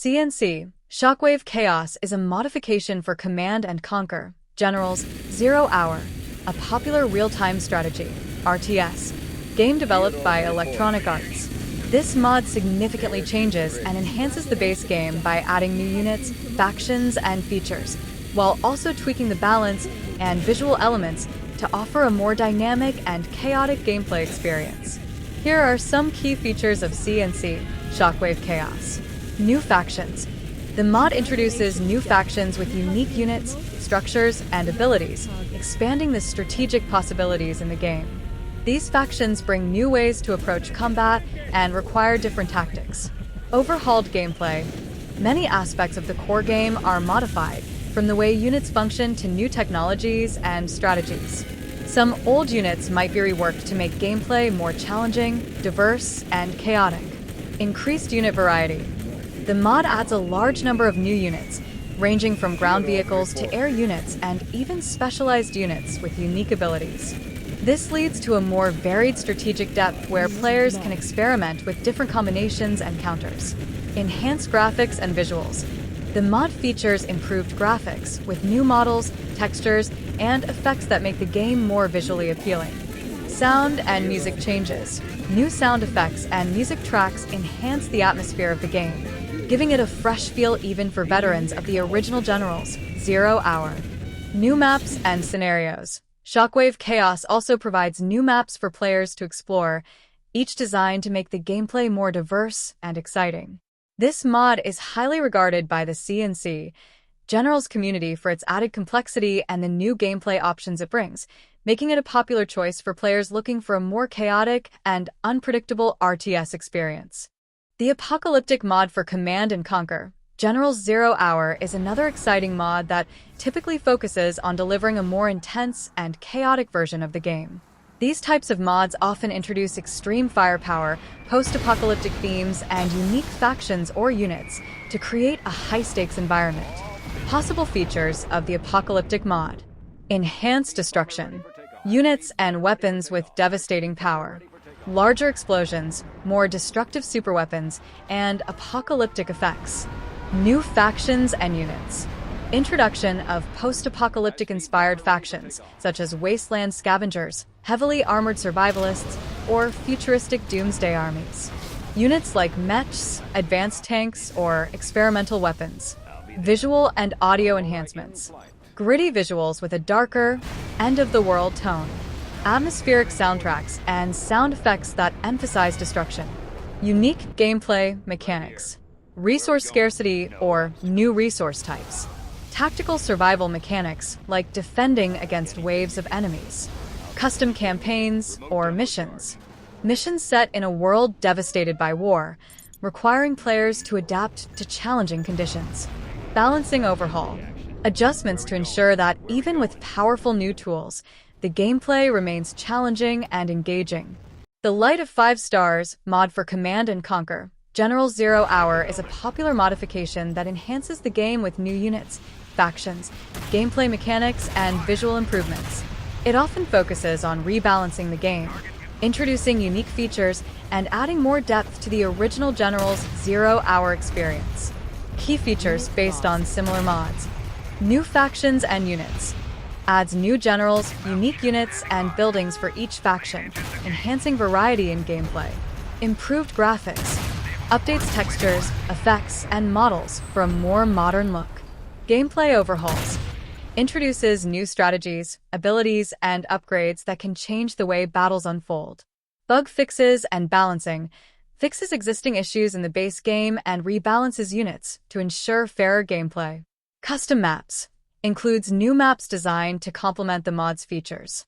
CNC, Shockwave Chaos is a modification for Command and Conquer, General's 0 Hour, a popular real-time strategy, RTS, game developed by Electronic Arts. This mod significantly changes and enhances the base game by adding new units, factions, and features, while also tweaking the balance and visual elements to offer a more dynamic and chaotic gameplay experience. Here are some key features of CNC, Shockwave Chaos. New factions. The mod introduces new factions with unique units, structures, and abilities, expanding the strategic possibilities in the game. These factions bring new ways to approach combat and require different tactics. Overhauled gameplay. Many aspects of the core game are modified, from the way units function to new technologies and strategies. Some old units might be reworked to make gameplay more challenging, diverse, and chaotic. Increased unit variety. The mod adds a large number of new units, ranging from ground vehicles to air units and even specialized units with unique abilities. This leads to a more varied strategic depth where players can experiment with different combinations and counters. Enhanced graphics and visuals. The mod features improved graphics with new models, textures, and effects that make the game more visually appealing. Sound and music changes. New sound effects and music tracks enhance the atmosphere of the game, giving it a fresh feel even for veterans of the original General's 0 Hour. New maps and scenarios. Shockwave Chaos also provides new maps for players to explore, each designed to make the gameplay more diverse and exciting. This mod is highly regarded by the CNC General's community for its added complexity and the new gameplay options it brings, making it a popular choice for players looking for a more chaotic and unpredictable RTS experience. The Apocalyptic mod for Command and Conquer, General's 0 Hour, is another exciting mod that typically focuses on delivering a more intense and chaotic version of the game. These types of mods often introduce extreme firepower, post-apocalyptic themes, and unique factions or units to create a high-stakes environment. Possible features of the Apocalyptic mod. Enhanced destruction. Units and weapons with devastating power. Larger explosions, more destructive superweapons, and apocalyptic effects. New factions and units. Introduction of post-apocalyptic inspired factions, such as wasteland scavengers, heavily armored survivalists, or futuristic doomsday armies. Units like mechs, advanced tanks, or experimental weapons. Visual and audio enhancements. Gritty visuals with a darker, end-of-the-world tone. Atmospheric soundtracks and sound effects that emphasize destruction. Unique gameplay mechanics. Resource scarcity or new resource types. Tactical survival mechanics like defending against waves of enemies. Custom campaigns or missions. Missions set in a world devastated by war, requiring players to adapt to challenging conditions. Balancing overhaul. Adjustments to ensure that even with powerful new tools, the gameplay remains challenging and engaging. The Light of 5 Stars mod for Command and Conquer, General's 0 Hour, is a popular modification that enhances the game with new units, factions, gameplay mechanics, and visual improvements. It often focuses on rebalancing the game, introducing unique features, and adding more depth to the original General's 0 Hour experience. Key features based on similar mods. New factions and units. Adds new generals, unique units, and buildings for each faction, enhancing variety in gameplay. Improved graphics. Updates textures, effects, and models for a more modern look. Gameplay overhauls. Introduces new strategies, abilities, and upgrades that can change the way battles unfold. Bug fixes and balancing. Fixes existing issues in the base game and rebalances units to ensure fairer gameplay. Custom maps. Includes new maps designed to complement the mod's features.